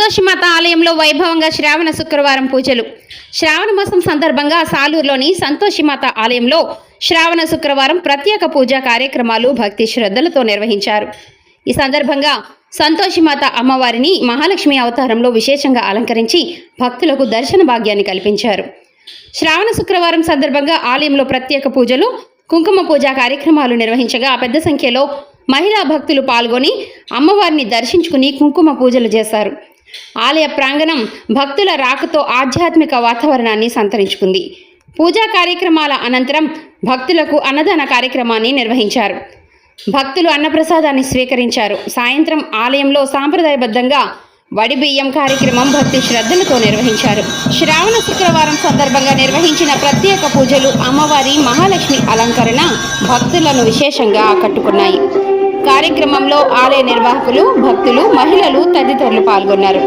సంతోషిమాత ఆలయంలో వైభవంగా శ్రావణ శుక్రవారం పూజలు. శ్రావణ మాసం సందర్భంగా సాలూరులోని సంతోషిమాత ఆలయంలో శ్రావణ శుక్రవారం ప్రత్యేక పూజా కార్యక్రమాలు భక్తి శ్రద్ధలతో నిర్వహించారు. ఈ సందర్భంగా సంతోషిమాత అమ్మవారిని మహాలక్ష్మి అవతారంలో విశేషంగా అలంకరించి భక్తులకు దర్శన భాగ్యాన్ని కల్పించారు. శ్రావణ శుక్రవారం సందర్భంగా ఆలయంలో ప్రత్యేక పూజలు, కుంకుమ పూజా కార్యక్రమాలు నిర్వహించగా పెద్ద సంఖ్యలో మహిళా భక్తులు పాల్గొని అమ్మవారిని దర్శించుకుని కుంకుమ పూజలు చేశారు. ఆలయ ప్రాంగణం భక్తుల రాకతో ఆధ్యాత్మిక వాతావరణాన్ని సంతరించుకుంది. పూజా కార్యక్రమాల అనంతరం భక్తులకు అన్నదాన కార్యక్రమాన్ని నిర్వహించారు. భక్తులు అన్నప్రసాదాన్ని స్వీకరించారు. సాయంత్రం ఆలయంలో సాంప్రదాయబద్ధంగా వడి బియ్యం కార్యక్రమం భక్తి శ్రద్ధలతో నిర్వహించారు. శ్రావణ శుక్రవారం సందర్భంగా నిర్వహించిన ప్రత్యేక పూజలు, అమ్మవారి మహాలక్ష్మి అలంకరణ భక్తులను విశేషంగా ఆకట్టుకున్నాయి. కార్యక్రమంలో ఆలయ నిర్వాహకులు, భక్తులు, మహిళలు తదితరులు పాల్గొన్నారు.